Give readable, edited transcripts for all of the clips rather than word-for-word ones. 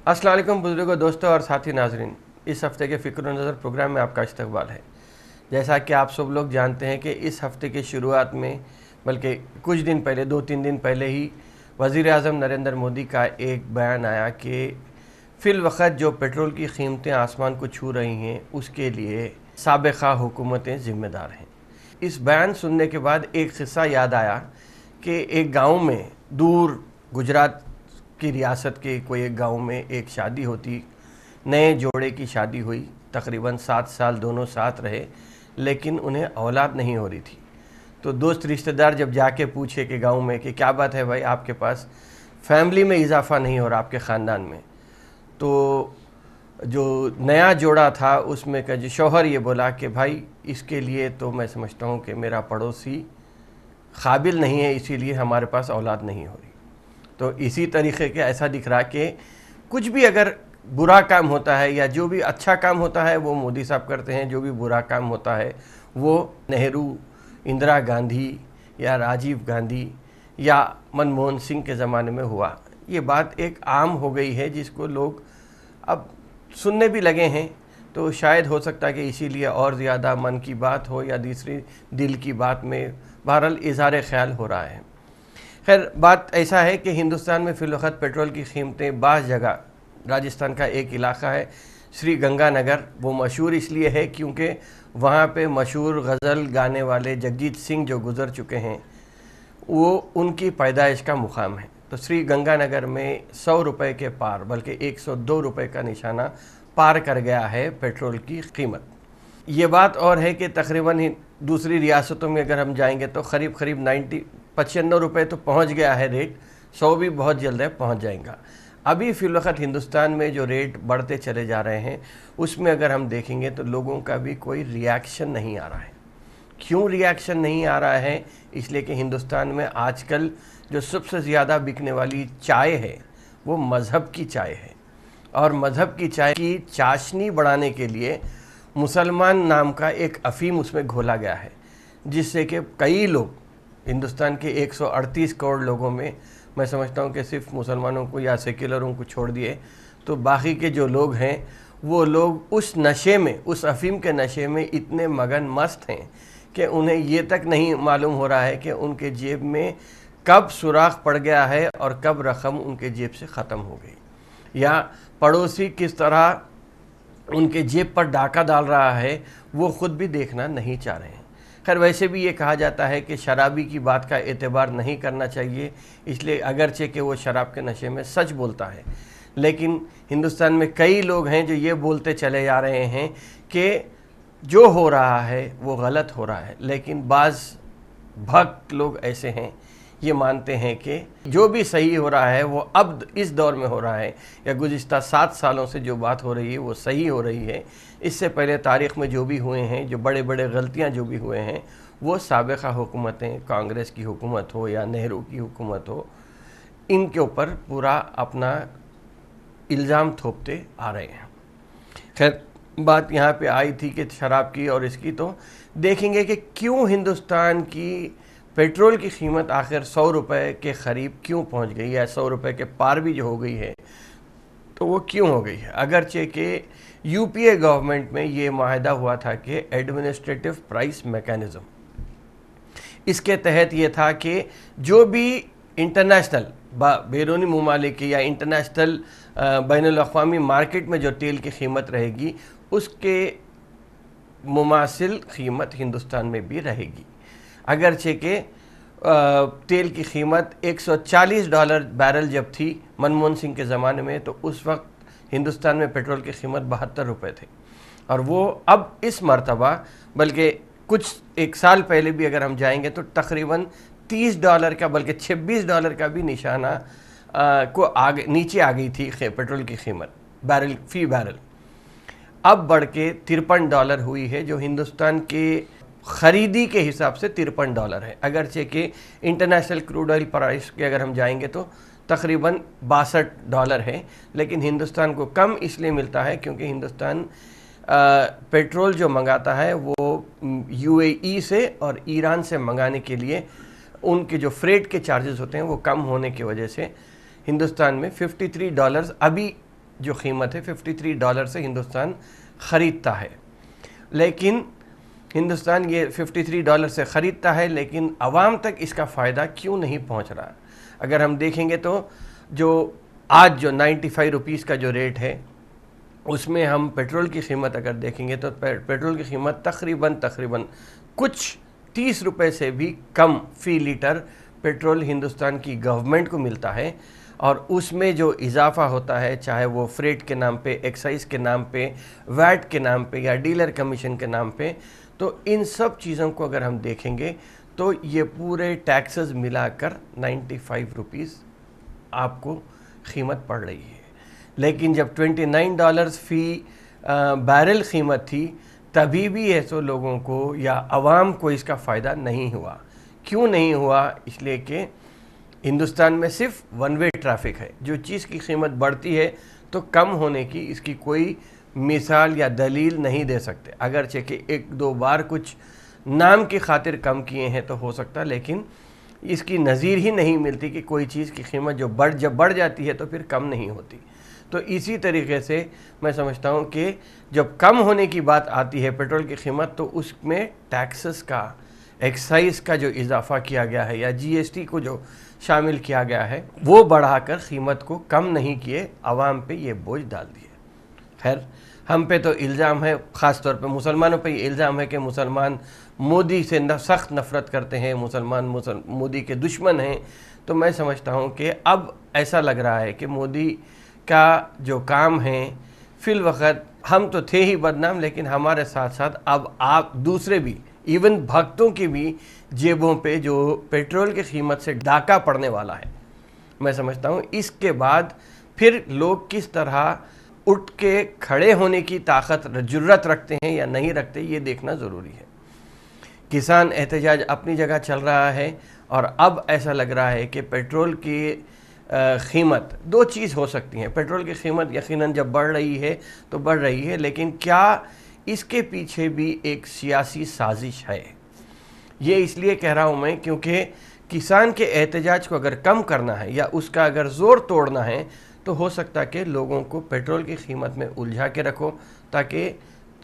अस्सलाम वालेकुम बुजुर्गों, दोस्तों और साथी नाजरीन। इस हफ़्ते के फ़िक्र नज़र प्रोग्राम में आपका इस्तकबाल है। जैसा कि आप सब लोग जानते हैं कि इस हफ़्ते की शुरुआत में, बल्कि कुछ दिन पहले, 2-3 दिन पहले ही वज़ीर आज़म नरेंद्र मोदी का एक बयान आया कि फ़िलवक़्त जो पेट्रोल की कीमतें आसमान को छू रही हैं उसके लिए साबिक़ा हुकूमतें ज़िम्मेदार हैं। इस बयान सुनने के बाद एक क़िस्सा याद आया कि एक गाँव में, दूर गुजरात की रियासत के कोई एक गांव में एक शादी होती। नए जोड़े की शादी हुई, तकरीबन 7 साल दोनों साथ रहे, लेकिन उन्हें औलाद नहीं हो रही थी। तो दोस्त रिश्तेदार जब जाके पूछे कि गांव में कि क्या बात है भाई, आपके पास फैमिली में इजाफ़ा नहीं हो रहा, आपके ख़ानदान में। तो जो नया जोड़ा था उसमें का जो शौहर ये बोला कि भाई इसके लिए तो मैं समझता हूँ कि मेरा पड़ोसी काबिल नहीं है, इसीलिए हमारे पास औलाद नहीं हो रही। तो इसी तरीक़े के ऐसा दिख रहा कि कुछ भी अगर बुरा काम होता है या जो भी अच्छा काम होता है वो मोदी साहब करते हैं, जो भी बुरा काम होता है वो नेहरू, इंदिरा गांधी या राजीव गांधी या मनमोहन सिंह के ज़माने में हुआ। ये बात एक आम हो गई है जिसको लोग अब सुनने भी लगे हैं। तो शायद हो सकता है कि इसीलिए और ज़्यादा मन की बात हो या दूसरी दिल की बात में बहरहाल इज़हार ख़याल हो रहा है। खैर, बात ऐसा है कि हिंदुस्तान में फ़िलवक़्त पेट्रोल की कीमतें बाज़ जगह, राजस्थान का एक इलाक़ा है श्री गंगानगर, वो मशहूर इसलिए है क्योंकि वहाँ पे मशहूर गज़ल गाने वाले जगजीत सिंह जो गुज़र चुके हैं वो उनकी पैदाइश का मुकाम है। तो श्री गंगानगर में 100 रुपये के पार, बल्कि 102 रुपये का निशाना पार कर गया है पेट्रोल की कीमत। ये बात और है कि तकरीबन दूसरी रियासतों में अगर हम जाएंगे तो करीब 95 रुपये तो पहुंच गया है रेट, 100 भी बहुत जल्द है पहुंच जाएगा। अभी फ़िलवक़्त हिंदुस्तान में जो रेट बढ़ते चले जा रहे हैं उसमें अगर हम देखेंगे तो लोगों का भी कोई रिएक्शन नहीं आ रहा है। क्यों रिएक्शन नहीं आ रहा है? इसलिए कि हिंदुस्तान में आजकल जो सबसे ज़्यादा बिकने वाली चाय है वो मज़हब की चाय है, और मज़हब की चाय की चाशनी बढ़ाने के लिए मुसलमान नाम का एक अफ़ीम उसमें घोला गया है, जिससे कि कई लोग, हिंदुस्तान के 138 करोड़ लोगों में मैं समझता हूँ कि सिर्फ मुसलमानों को या सेक्युलरों को छोड़ दिए तो बाकी के जो लोग हैं वो लोग उस नशे में, उस अफ़ीम के नशे में इतने मगन मस्त हैं कि उन्हें ये तक नहीं मालूम हो रहा है कि उनके जेब में कब सुराख पड़ गया है और कब रकम उनके जेब से ख़त्म हो गई, या पड़ोसी किस तरह उनके जेब पर डाका डाल रहा है वो ख़ुद भी देखना नहीं चाह रहे हैं। खैर, वैसे भी ये कहा जाता है कि शराबी की बात का एतबार नहीं करना चाहिए, इसलिए अगरचे कि वो शराब के नशे में सच बोलता है, लेकिन हिंदुस्तान में कई लोग हैं जो ये बोलते चले जा रहे हैं कि जो हो रहा है वो गलत हो रहा है। लेकिन बाज़ भक्त लोग ऐसे हैं, ये मानते हैं कि जो भी सही हो रहा है वो अब इस दौर में हो रहा है, या गुज़िश्ता 7 सालों से जो बात हो रही है वो सही हो रही है। इससे पहले तारीख़ में जो भी हुए हैं, जो बड़े बड़े गलतियां जो भी हुए हैं, वो साबिक़ा हुकूमतें, कांग्रेस की हुकूमत हो या नेहरू की हुकूमत हो, इनके ऊपर पूरा अपना इल्ज़ाम थोपते आ रहे हैं। खैर, बात यहाँ पे आई थी कि शराब की और इसकी, तो देखेंगे कि क्यों हिंदुस्तान की पेट्रोल की कीमत आखिर 100 रुपये के करीब क्यों पहुँच गई है, 100 रुपये के पार भी जो हो गई है तो वो क्यों हो गई है। अगरचे कि यूपीए गवर्नमेंट में ये माहिदा हुआ था कि एडमिनिस्ट्रेटिव प्राइस मैकेनिज़्म, इसके तहत ये था कि जो भी इंटरनेशनल बैरूनी ममालिक या इंटरनेशनल बैनुल-अक़वामी मार्केट में जो तेल की कीमत रहेगी उसके मुमासिल कीमत हिंदुस्तान में भी रहेगी। अगरचे कि तेल की कीमत $140 बैरल जब थी मनमोहन सिंह के ज़माने में, तो उस वक्त हिंदुस्तान में पेट्रोल की कीमत 72 रुपये थे, और वो अब इस मरतबा, बल्कि कुछ एक साल पहले भी अगर हम जाएंगे तो तकरीबन $30 का, बल्कि $26 का भी निशाना को आगे नीचे आ गई थी पेट्रोल की कीमत बैरल फ़ी बैरल। अब बढ़ के $53 हुई है, जो हिंदुस्तान के ख़रीदी के हिसाब से $53 है। अगरचे कि इंटरनेशनल क्रूड ऑयल प्राइस के अगर हम जाएंगे तो तकरीबन $62 है, लेकिन हिंदुस्तान को कम इसलिए मिलता है क्योंकि हिंदुस्तान पेट्रोल जो मंगाता है वो यूएई से और ईरान से मंगाने के लिए उनके जो फ्रेट के चार्जेस होते हैं वो कम होने की वजह से हिंदुस्तान में $53 अभी جو قیمت ہے $53 سے ہندوستان خریدتا ہے، لیکن ہندوستان یہ $53 سے خریدتا ہے، لیکن عوام تک اس کا فائدہ کیوں نہیں پہنچ رہا؟ اگر ہم دیکھیں گے تو جو آج جو 95 روپیز کا جو ریٹ ہے، اس میں ہم پیٹرول کی قیمت اگر دیکھیں گے تو پیٹرول کی قیمت تقریباً کچھ 30 روپے سے بھی کم فی لیٹر پیٹرول ہندوستان کی گورنمنٹ کو ملتا ہے، اور اس میں جو اضافہ ہوتا ہے، چاہے وہ فریٹ کے نام پہ، ایکسائز کے نام پہ، ویٹ کے نام پہ یا ڈیلر کمیشن کے نام پہ، تو ان سب چیزوں کو اگر ہم دیکھیں گے تو یہ پورے ٹیکسز ملا کر 95 روپیز آپ کو قیمت پڑ رہی ہے۔ لیکن جب $29 فی بیرل قیمت تھی، تبھی بھی ایسے لوگوں کو یا عوام کو اس کا فائدہ نہیں ہوا۔ کیوں نہیں ہوا؟ اس لیے کہ ہندوستان میں صرف ون وے ٹریفک ہے، جو چیز کی قیمت بڑھتی ہے تو کم ہونے کی اس کی کوئی مثال یا دلیل نہیں دے سکتے، اگرچہ کہ ایک دو بار کچھ نام کی خاطر کم کیے ہیں تو ہو سکتا، لیکن اس کی نظیر ہی نہیں ملتی کہ کوئی چیز کی قیمت جب بڑھ جاتی ہے تو پھر کم نہیں ہوتی۔ تو اسی طریقے سے میں سمجھتا ہوں کہ جب کم ہونے کی بات آتی ہے پیٹرول کی قیمت، تو اس میں ٹیکسز کا، ایکسائز کا جو اضافہ کیا گیا ہے یا جی ایس ٹی کو جو شامل کیا گیا ہے، وہ بڑھا کر قیمت کو کم نہیں کیے، عوام پہ یہ بوجھ ڈال دیے۔ خیر، ہم پہ تو الزام ہے، خاص طور پہ مسلمانوں پہ یہ الزام ہے کہ مسلمان مودی سے سخت نفرت کرتے ہیں، مسلمان مودی کے دشمن ہیں۔ تو میں سمجھتا ہوں کہ اب ایسا لگ رہا ہے کہ مودی کا جو کام ہے، فی الوقت ہم تو تھے ہی بدنام، لیکن ہمارے ساتھ ساتھ اب آپ دوسرے بھی، ایون بھکتوں کی بھی جیبوں پہ جو پیٹرول کی قیمت سے ڈاکہ پڑنے والا ہے۔ میں سمجھتا ہوں اس کے بعد پھر لوگ کس طرح اٹھ کے کھڑے ہونے کی طاقت، جرت رکھتے ہیں یا نہیں رکھتے، یہ دیکھنا ضروری ہے۔ کسان احتجاج اپنی جگہ چل رہا ہے، اور اب ایسا لگ رہا ہے کہ پیٹرول کی قیمت دو چیز ہو سکتی ہیں۔ پیٹرول کی قیمت یقیناً جب بڑھ رہی ہے تو بڑھ رہی ہے، لیکن کیا اس کے پیچھے بھی ایک سیاسی سازش ہے؟ یہ اس لیے کہہ رہا ہوں میں کیونکہ کسان کے احتجاج کو اگر کم کرنا ہے یا اس کا اگر زور توڑنا ہے، تو ہو سکتا ہے کہ لوگوں کو پیٹرول کی قیمت میں الجھا کے رکھو، تاکہ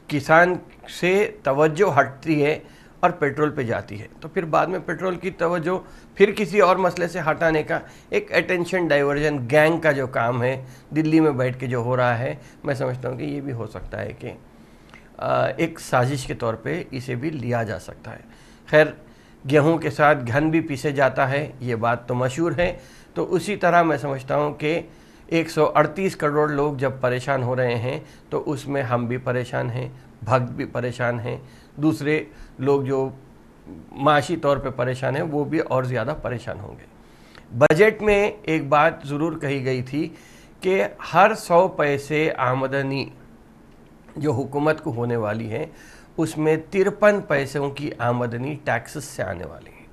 کسان سے توجہ ہٹتی ہے اور پیٹرول پہ جاتی ہے، تو پھر بعد میں پیٹرول کی توجہ پھر کسی اور مسئلے سے ہٹانے کا ایک اٹینشن ڈائیورژن گینگ کا جو کام ہے دلی میں بیٹھ کے جو ہو رہا ہے، میں سمجھتا ہوں کہ یہ بھی ہو سکتا ہے کہ ایک سازش کے طور پہ اسے بھی لیا جا سکتا ہے۔ خیر، گیہوں کے ساتھ گھن بھی پیسے جاتا ہے، یہ بات تو مشہور ہے۔ تو اسی طرح میں سمجھتا ہوں کہ 138 کروڑ لوگ جب پریشان ہو رہے ہیں تو اس میں ہم بھی پریشان ہیں، بھکت بھی پریشان ہیں، دوسرے لوگ جو معاشی طور پہ پریشان ہیں وہ بھی اور زیادہ پریشان ہوں گے۔ بجٹ میں ایک بات ضرور کہی گئی تھی کہ ہر 100 پیسے آمدنی جو حکومت کو ہونے والی ہے، اس میں 53 پیسوں کی آمدنی ٹیکسز سے آنے والی ہے۔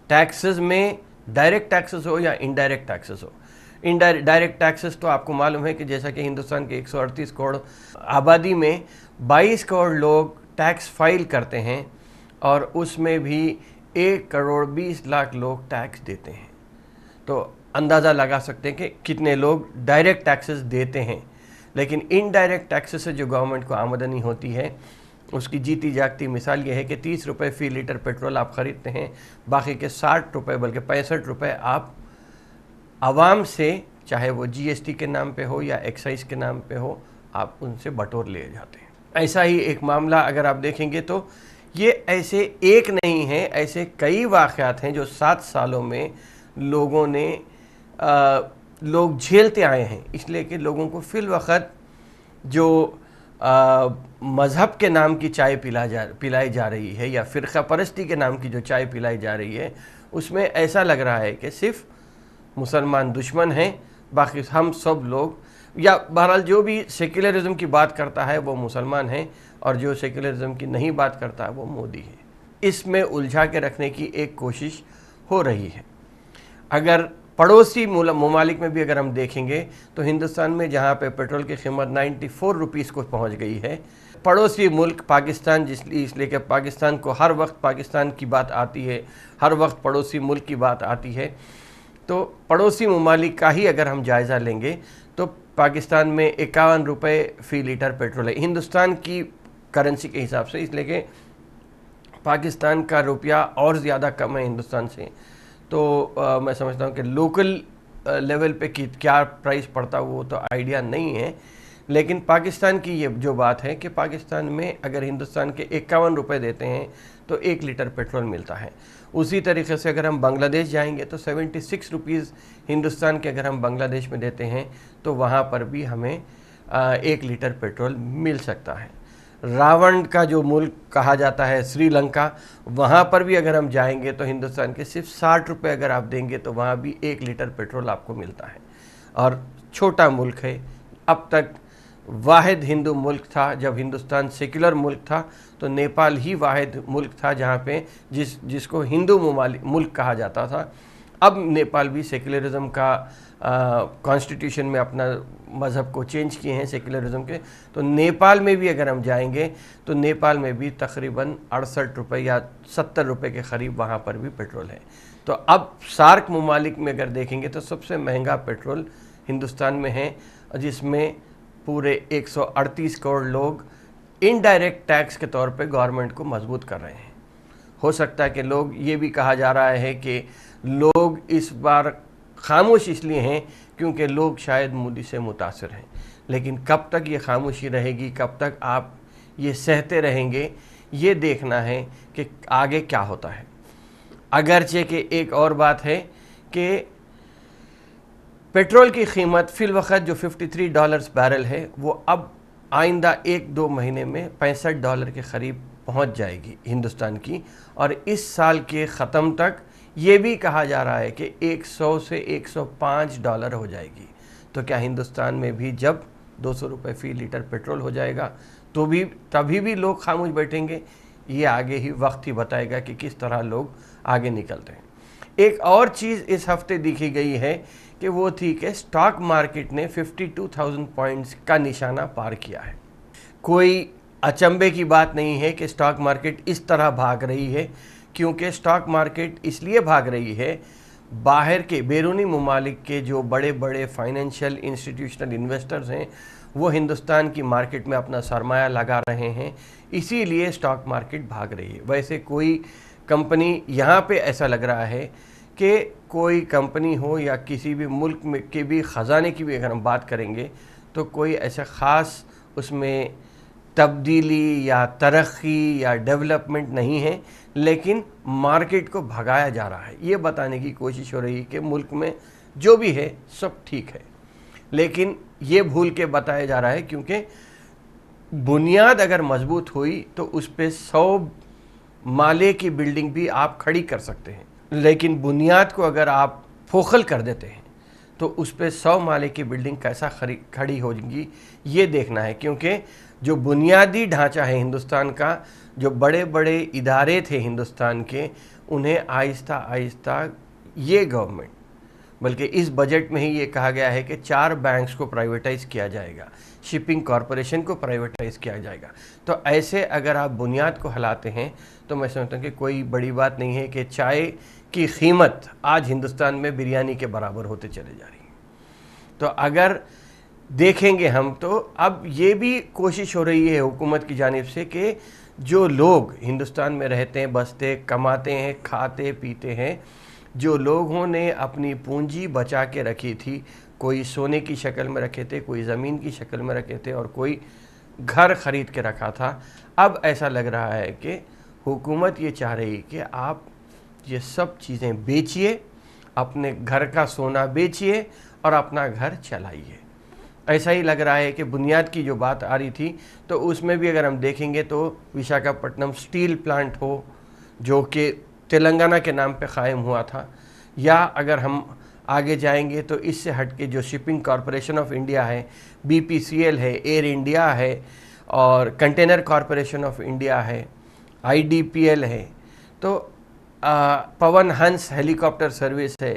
ٹیکسز میں ڈائریکٹ ٹیکسز ہو یا انڈائریکٹ ٹیکسز ہو۔ ڈائریکٹ ٹیکسز تو آپ کو معلوم ہے کہ جیسا کہ ہندوستان کے 138 کروڑ آبادی میں 22 کروڑ لوگ ٹیکس فائل کرتے ہیں، اور اس میں بھی 1 کروڑ 20 لاکھ لوگ ٹیکس دیتے ہیں۔ تو اندازہ لگا سکتے ہیں کہ کتنے لوگ ڈائریکٹ ٹیکسز دیتے ہیں۔ لیکن انڈائریکٹ ٹیکسز سے جو گورنمنٹ کو آمدنی ہوتی ہے، اس کی جیتی جاگتی مثال یہ ہے کہ 30 روپے فی لیٹر پیٹرول آپ خریدتے ہیں، باقی کے 60 روپے بلکہ 65 روپے آپ عوام سے، چاہے وہ جی ایس ٹی کے نام پہ ہو یا ایکسائز کے نام پہ ہو، آپ ان سے بٹور لے جاتے ہیں۔ ایسا ہی ایک معاملہ اگر آپ دیکھیں گے تو یہ ایسے ایک نہیں ہے، ایسے کئی واقعات ہیں جو 7 سالوں میں لوگ جھیلتے آئے ہیں، اس لیے کہ لوگوں کو فی الوقت جو مذہب کے نام کی چائے پلائی جا رہی ہے یا فرقہ پرستی کے نام کی جو چائے پلائی جا رہی ہے، اس میں ایسا لگ رہا ہے کہ صرف مسلمان دشمن ہیں، باقی ہم سب لوگ، یا بہرحال جو بھی سیکولرزم کی بات کرتا ہے وہ مسلمان ہیں، اور جو سیکولرزم کی نہیں بات کرتا ہے وہ مودی ہے۔ اس میں الجھا کے رکھنے کی ایک کوشش ہو رہی ہے۔ اگر پڑوسی ممالک میں بھی اگر ہم دیکھیں گے تو ہندوستان میں جہاں پہ پیٹرول کی قیمت 94 روپیز کو پہنچ گئی ہے، پڑوسی ملک پاکستان، اس لیے کہ پاکستان کو ہر وقت پاکستان کی بات آتی ہے، ہر وقت پڑوسی ملک کی بات آتی ہے، تو پڑوسی ممالک کا ہی اگر ہم جائزہ لیں گے तो पाकिस्तान में 51 रुपये फ़ी लीटर पेट्रोल है हिंदुस्तान की करेंसी के हिसाब से, इसलिए कि पाकिस्तान का रुपया और ज़्यादा कम है हिंदुस्तान से। तो मैं समझता हूँ कि लोकल लेवल पे क्या प्राइस पड़ता वो तो आइडिया नहीं है, लेकिन पाकिस्तान की ये जो बात है कि पाकिस्तान में अगर हिंदुस्तान के 51 रुपये देते हैं तो 1 लीटर पेट्रोल मिलता है। उसी तरीके से अगर हम बांग्लादेश जाएंगे तो 76 रुपीज़ हिंदुस्तान के अगर हम बांग्लादेश में देते हैं तो वहाँ पर भी हमें 1 लीटर पेट्रोल मिल सकता है। रावण का जो मुल्क कहा जाता है श्रीलंका, वहाँ पर भी अगर हम जाएंगे तो हिंदुस्तान के सिर्फ 60 रुपये अगर आप देंगे तो वहाँ भी 1 लीटर पेट्रोल आपको मिलता है। और छोटा मुल्क है, अब तक वाहिद हिंदू मुल्क था। जब हिंदुस्तान सेक्युलर मुल्क था तो नेपाल ही वाहिद मुल्क था जहाँ पे जिसको हिंदू मुल्क कहा जाता था। अब नेपाल भी सेक्युलरिज्म का कॉन्स्टिट्यूशन में अपना मज़हब को चेंज किए हैं सेक्युलरिज्म के। तो नेपाल में भी अगर हम जाएंगे तो नेपाल में भी तकरीबन 68 रुपये या 70 रुपये के करीब वहाँ पर भी पेट्रोल है। तो अब सार्क ममालिक में अगर देखेंगे तो सबसे महंगा पेट्रोल हिंदुस्तान में है, जिसमें पूरे 138 करोड़ लोग इनडायरेक्ट टैक्स के तौर पे गवर्नमेंट को मजबूत कर रहे हैं। हो सकता है कि लोग ये भी कहा जा रहा है कि लोग इस बार खामोश इसलिए हैं क्योंकि लोग शायद मोदी से मुतासिर हैं, लेकिन कब तक ये खामोशी रहेगी, कब तक आप ये सहते रहेंगे, ये देखना है कि आगे क्या होता है। अगरचे कि एक और बात है कि पेट्रोल की कीमत फ़िलवक़्त जो $53 बैरल है वो अब आइंदा 1-2 महीने में $65 के करीब पहुंच जाएगी हिंदुस्तान की, और इस साल के ख़त्म तक ये भी कहा जा रहा है कि 100 से $105 हो जाएगी। तो क्या हिंदुस्तान में भी जब 200 रुपये फ़ी लीटर पेट्रोल हो जाएगा तो तभी भी लोग खामोश बैठेंगे? ये आगे ही वक्त ही बताएगा कि किस तरह लोग आगे निकलते हैं। एक और चीज़ इस हफ्ते दिखी गई है कि वो थी कि स्टॉक मार्केट ने 52,000 पॉइंट्स का निशाना पार किया है। कोई अचंभे की बात नहीं है कि स्टॉक मार्केट इस तरह भाग रही है, क्योंकि स्टॉक मार्केट इसलिए भाग रही है, बाहर के बैरूनी ममालिक के जो बड़े बड़े फाइनेंशियल इंस्टीट्यूशनल इन्वेस्टर्स हैं वो हिंदुस्तान की मार्केट में अपना सरमाया लगा रहे हैं, इसीलिए स्टॉक मार्केट भाग रही है। वैसे कोई कंपनी यहाँ पे ऐसा लग रहा है कि कोई कंपनी हो या किसी भी मुल्क में के भी ख़जाने की भी अगर हम बात करेंगे तो कोई ऐसा ख़ास उसमें तब्दीली या तरक्की या डेवलपमेंट नहीं है, लेकिन मार्केट को भगाया जा रहा है। ये बताने की कोशिश हो रही है कि मुल्क में जो भी है सब ठीक है, लेकिन ये भूल के बताया जा रहा है क्योंकि बुनियाद अगर मजबूत हुई तो उस पर 100 माले की बिल्डिंग भी आप खड़ी कर सकते हैं, लेकिन बुनियाद को अगर आप फोखल कर देते हैं तो उस पर 100 माले की बिल्डिंग कैसा खड़ी होगी ये देखना है। क्योंकि जो बुनियादी ढांचा है हिंदुस्तान का, जो बड़े बड़े इदारे थे हिंदुस्तान के, उन्हें आहिस्ता आहिस्ता ये गवर्नमेंट, बल्कि इस बजट में ही ये कहा गया है कि 4 बैंक्स को प्राइवेटाइज़ किया जाएगा, शिपिंग कॉरपोरेशन को प्राइवेटाइज़ किया जाएगा। तो ऐसे अगर आप बुनियाद को हिलाते हैं तो मैं समझता हूँ कि कोई बड़ी बात नहीं है कि चाय की कीमत आज हिंदुस्तान में बिरयानी के बराबर होते चले जा रही है। तो अगर देखेंगे हम तो अब ये भी कोशिश हो रही है हुकूमत की जानिब से कि जो लोग हिंदुस्तान में रहते हैं, बसते, कमाते हैं, खाते पीते हैं, जो लोगों ने अपनी पूंजी बचा के रखी थी, कोई सोने की शक्ल में रखे थे, कोई ज़मीन की शक्ल में रखे थे और कोई घर ख़रीद के रखा था, अब ऐसा लग रहा है कि हुकूमत ये चाह रही कि आप ये सब चीज़ें बेचिए, अपने घर का सोना बेचिए और अपना घर चलाइए। ऐसा ही लग रहा है कि बुनियाद की जो बात आ रही थी तो उसमें भी अगर हम देखेंगे तो विशाखापट्टनम स्टील प्लांट हो जो कि तेलंगाना के नाम पे क़ायम हुआ था, या अगर हम आगे जाएंगे तो इससे हट के जो शिपिंग कॉरपोरेशन ऑफ इंडिया है, BPCL है, एयर इंडिया है और कंटेनर कॉरपोरेशन ऑफ इंडिया है, IDPL है, तो पवन हंस हेलीकॉप्टर सर्विस है,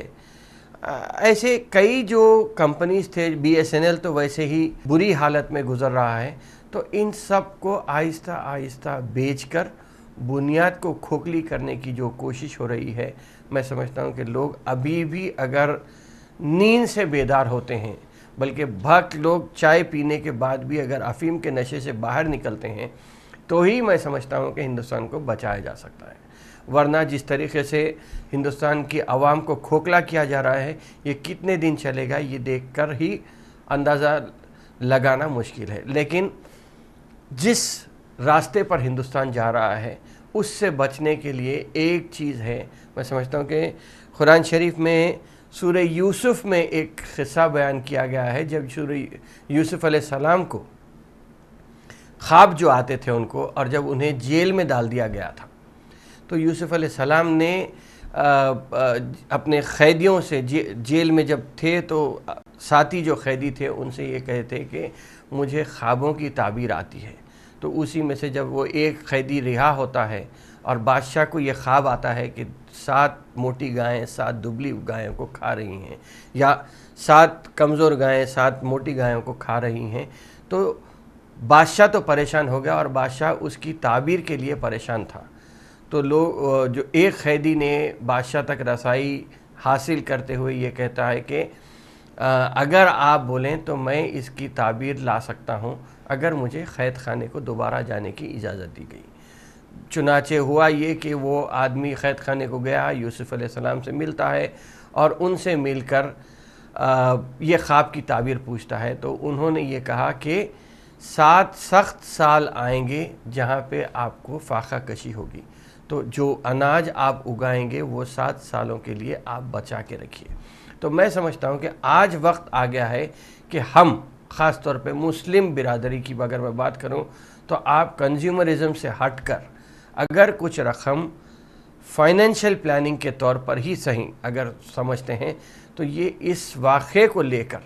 ऐसे कई जो कंपनीज थे, BSNL तो वैसे ही बुरी हालत में गुजर रहा है। तो इन सब को आहिस्ता आहिस्ता बेचकर बुनियाद को खोखली करने की जो कोशिश हो रही है, मैं समझता हूँ कि लोग अभी भी अगर नींद से बेदार होते हैं, بلکہ بہت لوگ چائے پینے کے بعد بھی اگر افیم کے نشے سے باہر نکلتے ہیں تو ہی میں سمجھتا ہوں کہ ہندوستان کو بچایا جا سکتا ہے، ورنہ جس طریقے سے ہندوستان کی عوام کو کھوکھلا کیا جا رہا ہے یہ کتنے دن چلے گا یہ دیکھ کر ہی اندازہ لگانا مشکل ہے۔ لیکن جس راستے پر ہندوستان جا رہا ہے اس سے بچنے کے لیے ایک چیز ہے، میں سمجھتا ہوں کہ قرآن شریف میں سورہ یوسف میں ایک قصہ بیان کیا گیا ہے، جب سورہ یوسف علیہ السلام کو خواب جو آتے تھے ان کو، اور جب انہیں جیل میں ڈال دیا گیا تھا تو یوسف علیہ السلام نے اپنے قیدیوں سے، جیل میں جب تھے تو ساتھی جو قیدی تھے ان سے یہ کہتے کہ مجھے خوابوں کی تعبیر آتی ہے، تو اسی میں سے جب وہ ایک قیدی رہا ہوتا ہے اور بادشاہ کو یہ خواب آتا ہے کہ 7 موٹی گائیں 7 دبلی گائوں کو کھا رہی ہیں، یا 7 کمزور گائیں 7 موٹی گائوں کو کھا رہی ہیں، تو بادشاہ تو پریشان ہو گیا اور بادشاہ اس کی تعبیر کے لیے پریشان تھا۔ تو جو ایک قیدی نے بادشاہ تک رسائی حاصل کرتے ہوئے یہ کہتا ہے کہ اگر آپ بولیں تو میں اس کی تعبیر لا سکتا ہوں اگر مجھے قید خانے کو دوبارہ جانے کی اجازت دی گئی۔ چنانچہ ہوا یہ کہ وہ آدمی قید خانے کو گیا، یوسف علیہ السلام سے ملتا ہے اور ان سے مل کر یہ خواب کی تعبیر پوچھتا ہے، تو انہوں نے یہ کہا کہ 7 سخت سال آئیں گے جہاں پہ آپ کو فاقہ کشی ہوگی، تو جو اناج آپ اگائیں گے وہ 7 سالوں کے لیے آپ بچا کے رکھیے۔ تو میں سمجھتا ہوں کہ آج وقت آ گیا ہے کہ ہم خاص طور پہ مسلم برادری کی اگر میں بات کروں تو آپ کنزیومرزم سے ہٹ کر اگر کچھ رقم فائنینشیل پلاننگ کے طور پر ہی صحیح اگر سمجھتے ہیں تو یہ اس واقعے کو لے کر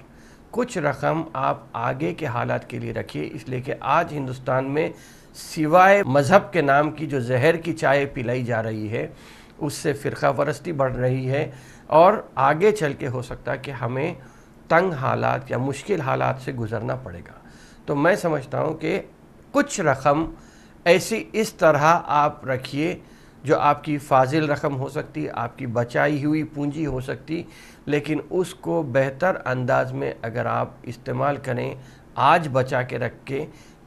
کچھ رقم آپ آگے کے حالات کے لیے رکھیے، اس لیے کہ آج ہندوستان میں سوائے مذہب کے نام کی جو زہر کی چائے پلائی جا رہی ہے اس سے فرقہ پرستی بڑھ رہی ہے، اور آگے چل کے ہو سکتا ہے کہ ہمیں تنگ حالات یا مشکل حالات سے گزرنا پڑے گا۔ تو میں سمجھتا ہوں کہ کچھ رقم ایسی اس طرح آپ رکھیے جو آپ کی فاضل رقم ہو سکتی، آپ کی بچائی ہوئی پونجی ہو سکتی، لیکن اس کو بہتر انداز میں اگر آپ استعمال کریں، آج بچا کے رکھ کے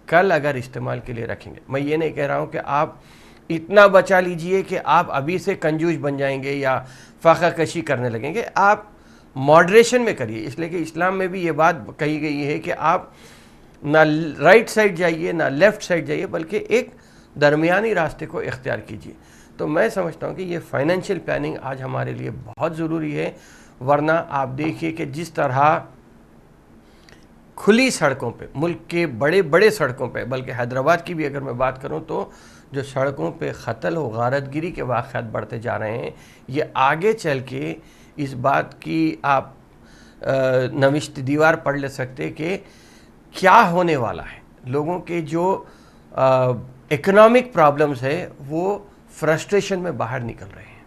کل اگر استعمال کے لیے رکھیں گے۔ میں یہ نہیں کہہ رہا ہوں کہ آپ اتنا بچا لیجئے کہ آپ ابھی سے کنجوس بن جائیں گے یا فاقہ کشی کرنے لگیں گے، آپ ماڈریشن میں کریے، اس لیے کہ اسلام میں بھی یہ بات کہی گئی ہے کہ آپ نہ رائٹ سائڈ جائیے نہ لیفٹ سائڈ جائیے، بلکہ ایک درمیانی راستے کو اختیار کیجیے۔ تو میں سمجھتا ہوں کہ یہ فائنینشیل پلاننگ آج ہمارے لیے بہت ضروری ہے، ورنہ آپ دیکھیے کہ جس طرح کھلی سڑکوں پہ، ملک کے بڑے بڑے سڑکوں پہ، بلکہ حیدرآباد کی بھی اگر میں بات کروں تو جو سڑکوں پہ قتل و غارت گری کے واقعات بڑھتے جا رہے ہیں، یہ آگے چل کے اس بات کی آپ نوشت دیوار پڑھ لے سکتے کہ کیا ہونے والا ہے۔ لوگوں کے جو اکنامک پرابلمز ہے وہ فرسٹریشن میں باہر نکل رہے ہیں،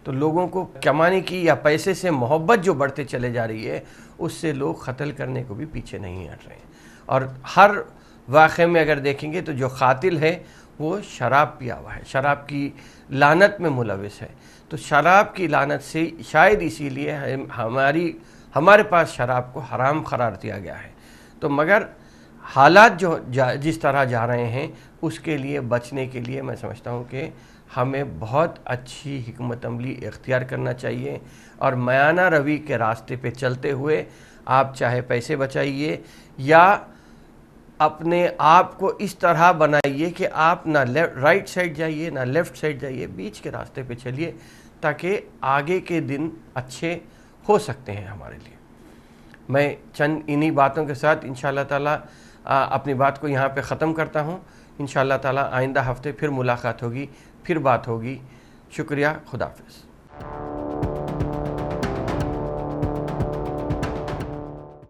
تو لوگوں کو کمانے کی یا پیسے سے محبت جو بڑھتے چلے جا رہی ہے اس سے لوگ قتل کرنے کو بھی پیچھے نہیں ہٹ رہے ہیں، اور ہر واقعے میں اگر دیکھیں گے تو جو قاتل ہے وہ شراب پیا ہوا ہے، شراب کی لعنت میں ملوث ہے۔ تو شراب کی لعنت سے شاید اسی لیے ہمارے پاس شراب کو حرام قرار دیا گیا ہے۔ تو مگر حالات جو جس طرح جا رہے ہیں اس کے لیے بچنے کے لیے میں سمجھتا ہوں کہ ہمیں بہت اچھی حکمت عملی اختیار کرنا چاہیے، اور میانہ روی کے راستے پہ چلتے ہوئے آپ چاہے پیسے بچائیے یا اپنے آپ کو اس طرح بنائیے کہ آپ نہ رائٹ سائڈ جائیے نہ لیفٹ سائڈ جائیے، بیچ کے راستے پہ چلیے، تاکہ آگے کے دن اچھے ہو سکتے ہیں ہمارے لیے۔ میں چند انہی باتوں کے ساتھ انشاءاللہ تعالیٰ اپنی بات کو یہاں پہ ختم کرتا ہوں۔ انشاءاللہ تعالیٰ آئندہ ہفتے پھر ملاقات ہوگی، پھر بات ہوگی۔ شکریہ، خدا حافظ۔